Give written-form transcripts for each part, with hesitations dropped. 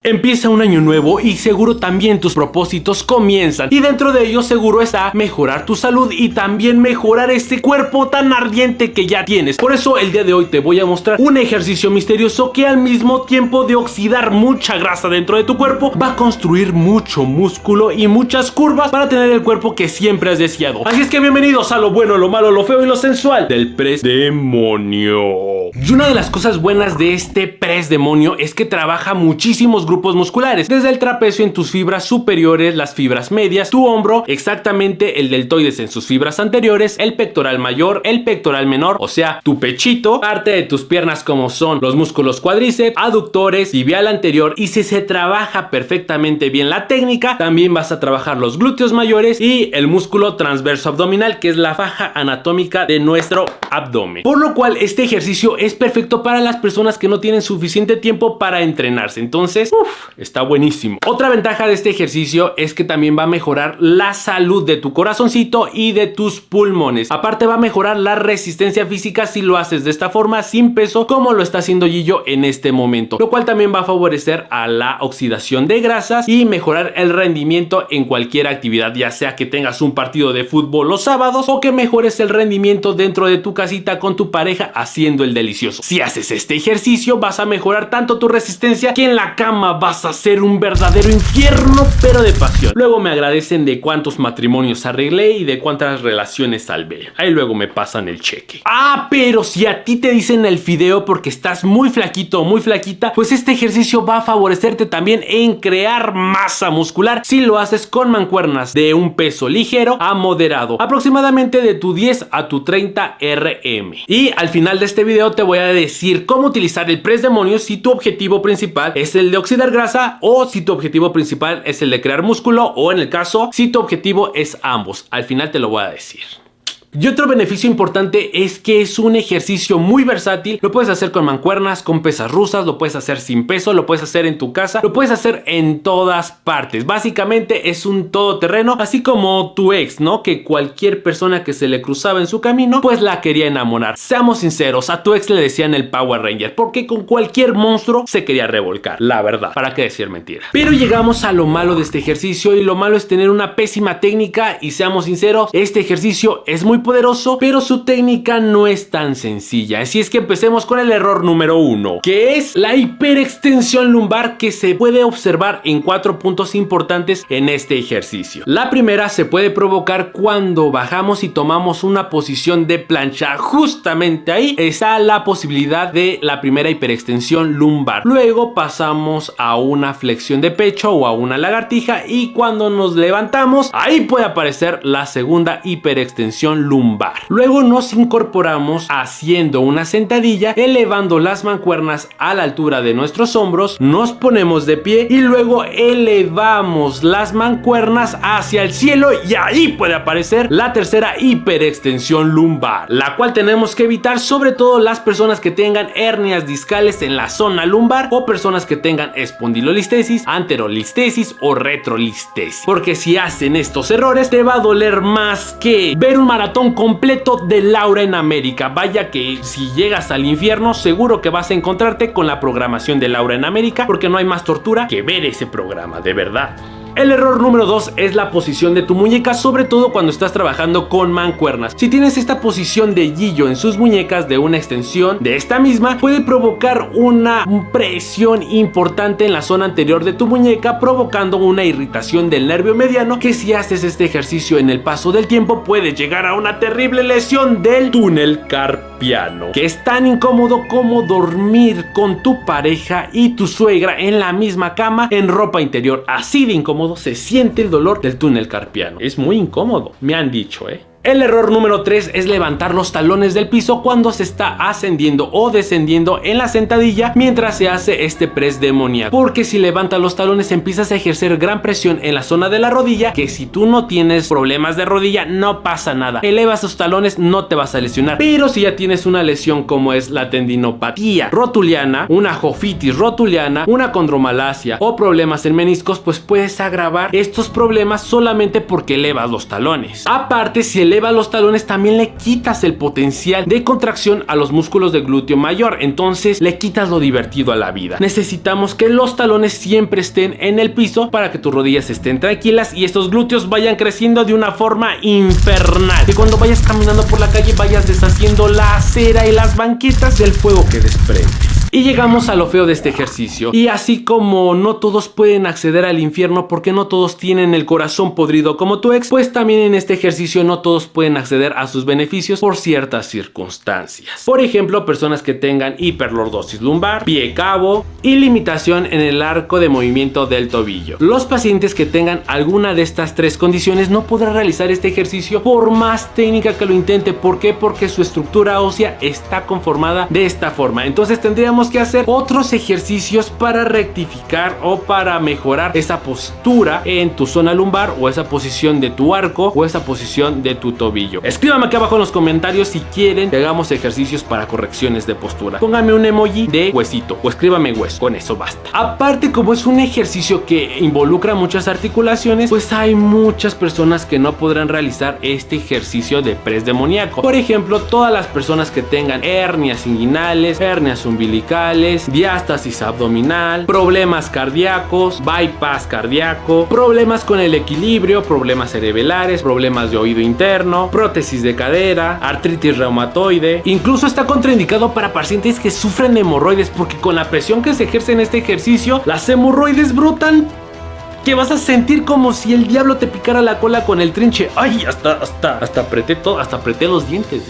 Empieza un año nuevo y seguro también tus propósitos comienzan, y dentro de ellos seguro está mejorar tu salud y también mejorar este cuerpo tan ardiente que ya tienes. Por eso el día de hoy te voy a mostrar un ejercicio misterioso que al mismo tiempo de oxidar mucha grasa dentro de tu cuerpo va a construir mucho músculo y muchas curvas para tener el cuerpo que siempre has deseado. Así es que bienvenidos a lo bueno, lo malo, lo feo y lo sensual del press demonio. Y una de las cosas buenas de este press demonio es que trabaja muchísimos grupos musculares, desde el trapecio en tus fibras superiores, las fibras medias, tu hombro, exactamente el deltoides en sus fibras anteriores, el pectoral mayor, el pectoral menor, o sea, tu pechito, parte de tus piernas como son los músculos cuádriceps, aductores, tibial anterior, y si se trabaja perfectamente bien la técnica, también vas a trabajar los glúteos mayores y el músculo transverso abdominal, que es la faja anatómica de nuestro abdomen. Por lo cual este ejercicio es perfecto para las personas que no tienen suficiente tiempo para entrenarse. Entonces, está buenísimo. Otra ventaja de este ejercicio es que también va a mejorar la salud de tu corazoncito y de tus pulmones. Aparte va a mejorar la resistencia física si lo haces de esta forma, sin peso, como lo está haciendo Gillo en este momento, lo cual también va a favorecer a la oxidación de grasas y mejorar el rendimiento en cualquier actividad, ya sea que tengas un partido de fútbol los sábados o que mejores el rendimiento dentro de tu casita con tu pareja haciendo el delicioso. Si haces este ejercicio vas a mejorar tanto tu resistencia que en la cama vas a ser un verdadero infierno, pero de pasión. Luego me agradecen de cuántos matrimonios arreglé y de cuántas relaciones salvé. Ahí luego me pasan el cheque. Pero si a ti te dicen el fideo porque estás muy flaquito o muy flaquita, pues este ejercicio va a favorecerte también en crear masa muscular si lo haces con mancuernas de un peso ligero a moderado, aproximadamente de tu 10 a tu 30 RM. Y al final de este video te voy a decir cómo utilizar el press demonio si tu objetivo principal es el de oxidar grasa o si tu objetivo principal es el de crear músculo, o en el caso si tu objetivo es ambos. Al final te lo voy a decir. Y otro beneficio importante es que es un ejercicio muy versátil. Lo puedes hacer con mancuernas, con pesas rusas, lo puedes hacer sin peso, lo puedes hacer en tu casa, lo puedes hacer en todas partes. Básicamente es un todoterreno, así como tu ex, ¿no? Que cualquier persona que se le cruzaba en su camino, pues la quería enamorar. Seamos sinceros, a tu ex le decían el Power Ranger, porque con cualquier monstruo se quería revolcar, la verdad. ¿Para qué decir mentira? Pero llegamos a lo malo de este ejercicio, y lo malo es tener una pésima técnica. Y seamos sinceros, este ejercicio es muy poderoso, pero su técnica no es tan sencilla. Así es que empecemos con el error número 1, que es la hiperextensión lumbar, que se puede observar en 4 puntos importantes en este ejercicio. La primera se puede provocar cuando bajamos y tomamos una posición de plancha. Justamente ahí está la posibilidad de la primera hiperextensión lumbar. Luego pasamos a una flexión de pecho o a una lagartija, y cuando nos levantamos, ahí puede aparecer la segunda hiperextensión lumbar. Luego nos incorporamos haciendo una sentadilla, elevando las mancuernas a la altura de nuestros hombros, nos ponemos de pie y luego elevamos las mancuernas hacia el cielo, y ahí puede aparecer la tercera hiperextensión lumbar, la cual tenemos que evitar, sobre todo las personas que tengan hernias discales en la zona lumbar o personas que tengan espondilolistesis, anterolistesis o retrolistesis, porque si hacen estos errores te va a doler más que ver un maratón completo de Laura en América. Vaya que si llegas al infierno seguro que vas a encontrarte con la programación de Laura en América, porque no hay más tortura que ver ese programa, de verdad. El error número 2 es la posición de tu muñeca, sobre todo cuando estás trabajando con mancuernas. Si tienes esta posición de Gillo en sus muñecas de una extensión de esta misma, puede provocar una presión importante en la zona anterior de tu muñeca, provocando una irritación del nervio mediano, que si haces este ejercicio en el paso del tiempo puede llegar a una terrible lesión del túnel carpiano, que es tan incómodo como dormir con tu pareja y tu suegra en la misma cama en ropa interior. Así de incómodo se siente el dolor del túnel carpiano. Es muy incómodo, me han dicho, El error número 3 es levantar los talones del piso cuando se está ascendiendo o descendiendo en la sentadilla mientras se hace este press demoníaco, porque si levantas los talones empiezas a ejercer gran presión en la zona de la rodilla, que si tú no tienes problemas de rodilla no pasa nada, elevas los talones, no te vas a lesionar. Pero si ya tienes una lesión como es la tendinopatía rotuliana, una jofitis rotuliana, una condromalacia o problemas en meniscos, pues puedes agravar estos problemas solamente porque elevas los talones. Aparte, si elevas elevas los talones también le quitas el potencial de contracción a los músculos del glúteo mayor, entonces le quitas lo divertido a la vida. Necesitamos que los talones siempre estén en el piso para que tus rodillas estén tranquilas y estos glúteos vayan creciendo de una forma infernal, que cuando vayas caminando por la calle vayas deshaciendo la acera y las banquetas del fuego que desprendes. Y llegamos a lo feo de este ejercicio. Y así como no todos pueden acceder al infierno porque no todos tienen el corazón podrido como tu ex, pues también en este ejercicio no todos pueden acceder a sus beneficios por ciertas circunstancias. Por ejemplo, personas que tengan hiperlordosis lumbar, pie cabo y limitación en el arco de movimiento del tobillo. Los pacientes que tengan alguna de estas tres condiciones no podrán realizar este ejercicio por más técnica que lo intente. ¿Por qué? Porque su estructura ósea está conformada de esta forma. Entonces tendríamos que hacer otros ejercicios para rectificar o para mejorar esa postura en tu zona lumbar o esa posición de tu arco o esa posición de tu tobillo. Escríbame aquí abajo en los comentarios si quieren que hagamos ejercicios para correcciones de postura. Pónganme un emoji de huesito o escríbame hueso, con eso basta. Aparte, como es un ejercicio que involucra muchas articulaciones, pues hay muchas personas que no podrán realizar este ejercicio de press demoníaco. Por ejemplo, todas las personas que tengan hernias inguinales, hernias umbilicales, diástasis abdominal, problemas cardíacos, bypass cardíaco, problemas con el equilibrio, problemas cerebrales, problemas de oído interno, prótesis de cadera, artritis reumatoide. Incluso está contraindicado para pacientes que sufren hemorroides, porque con la presión que se ejerce en este ejercicio, las hemorroides brotan que vas a sentir como si el diablo te picara la cola con el trinche. Ay, hasta apreté todo, hasta apreté los dientes.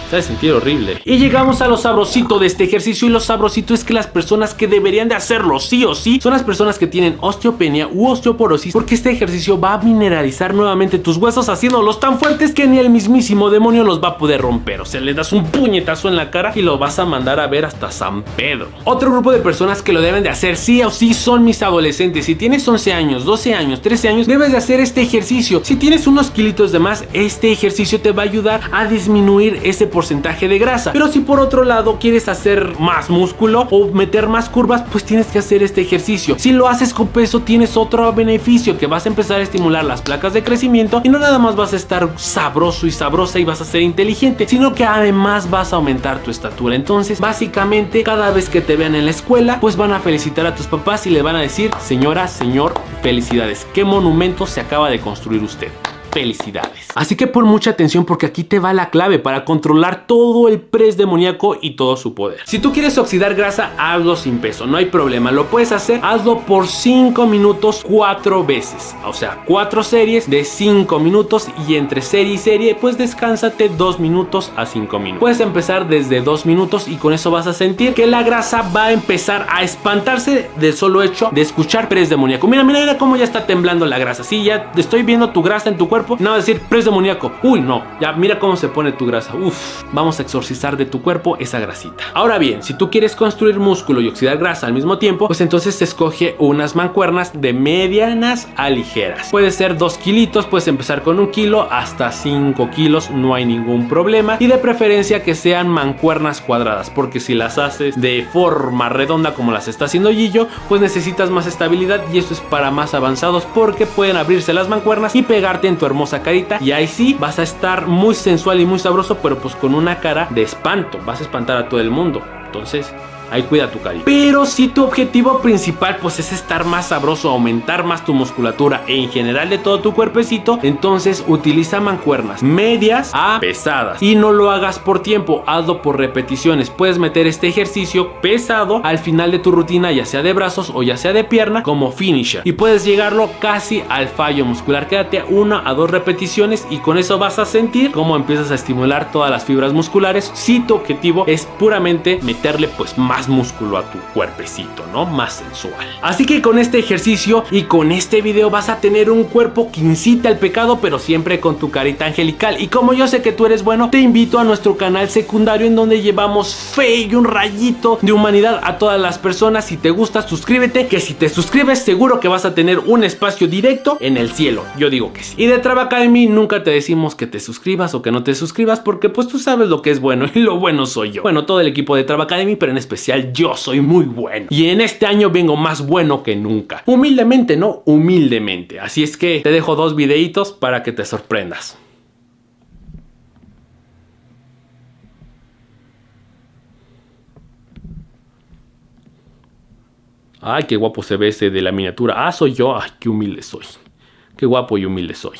Se ha de sentir horrible. Y llegamos a lo sabrosito de este ejercicio. Y lo sabrosito es que las personas que deberían de hacerlo sí o sí son las personas que tienen osteopenia u osteoporosis, porque este ejercicio va a mineralizar nuevamente tus huesos, haciéndolos tan fuertes que ni el mismísimo demonio los va a poder romper. O sea, le das un puñetazo en la cara y lo vas a mandar a ver hasta San Pedro. Otro grupo de personas que lo deben de hacer sí o sí son mis adolescentes. Si tienes 11 años, 12 años, 13 años, debes de hacer este ejercicio. Si tienes unos kilitos de más, este ejercicio te va a ayudar a disminuir ese porcentaje de grasa. Pero si por otro lado quieres hacer más músculo o meter más curvas, pues tienes que hacer este ejercicio. Si lo haces con peso, tienes otro beneficio, que vas a empezar a estimular las placas de crecimiento y no nada más vas a estar sabroso y sabrosa y vas a ser inteligente, sino que además vas a aumentar tu estatura. Entonces, básicamente, cada vez que te vean en la escuela, pues van a felicitar a tus papás y le van a decir: señora, señor, felicidades, qué monumento se acaba de construir usted. Felicidades. Así que pon mucha atención, porque aquí te va la clave para controlar todo el press demoníaco y todo su poder. Si tú quieres oxidar grasa, hazlo sin peso, no hay problema, lo puedes hacer. Hazlo por 5 minutos 4 veces, o sea, 4 series de 5 minutos, y entre serie y serie pues descánsate 2 minutos a 5 minutos. Puedes empezar desde 2 minutos y con eso vas a sentir que la grasa va a empezar a espantarse del solo hecho de escuchar press demoníaco. Mira cómo ya está temblando la grasa. Sí, ya estoy viendo tu grasa en tu cuerpo. Nada de decir press demoníaco. Uy, no, ya mira cómo se pone tu grasa. Uf, vamos a exorcizar de tu cuerpo esa grasita. Ahora bien, si tú quieres construir músculo y oxidar grasa al mismo tiempo, pues entonces te escoge unas mancuernas de medianas a ligeras. Puede ser 2 kilitos, puedes empezar con 1 kilo hasta 5 kilos, no hay ningún problema. Y de preferencia que sean mancuernas cuadradas, porque si las haces de forma redonda como las está haciendo Gillo, pues necesitas más estabilidad, y esto es para más avanzados, porque pueden abrirse las mancuernas y pegarte en tu hermosa carita, y ahí sí vas a estar muy sensual y muy sabroso, pero pues con una cara de espanto, vas a espantar a todo el mundo. Entonces, ahí cuida tu carita. Pero si tu objetivo principal pues es estar más sabroso, aumentar más tu musculatura e en general de todo tu cuerpecito, entonces utiliza mancuernas medias a pesadas, y no lo hagas por tiempo, hazlo por repeticiones. Puedes meter este ejercicio pesado al final de tu rutina, ya sea de brazos o ya sea de pierna, como finisher, y puedes llegarlo casi al fallo muscular. Quédate a 1 a 2 repeticiones y con eso vas a sentir cómo empiezas a estimular todas las fibras musculares, si tu objetivo es puramente meterle pues más músculo a tu cuerpecito, ¿no? Más sensual. Así que con este ejercicio y con este video vas a tener un cuerpo que incita al pecado, pero siempre con tu carita angelical. Y como yo sé que tú eres bueno, te invito a nuestro canal secundario, en donde llevamos fe y un rayito de humanidad a todas las personas. Si te gusta, suscríbete, que si te suscribes seguro que vas a tener un espacio directo en el cielo. Yo digo que sí. Y de Traba Academy nunca te decimos que te suscribas o que no te suscribas, porque pues tú sabes lo que es bueno, y lo bueno soy yo. Bueno, todo el equipo de Traba Academy, pero en especial yo soy muy bueno. Y en este año vengo más bueno que nunca. Humildemente, ¿no? Humildemente. Así es que te dejo 2 videitos para que te sorprendas. Ay, qué guapo se ve ese de la miniatura. Ah, soy yo. Ay, qué humilde soy. Qué guapo y humilde soy.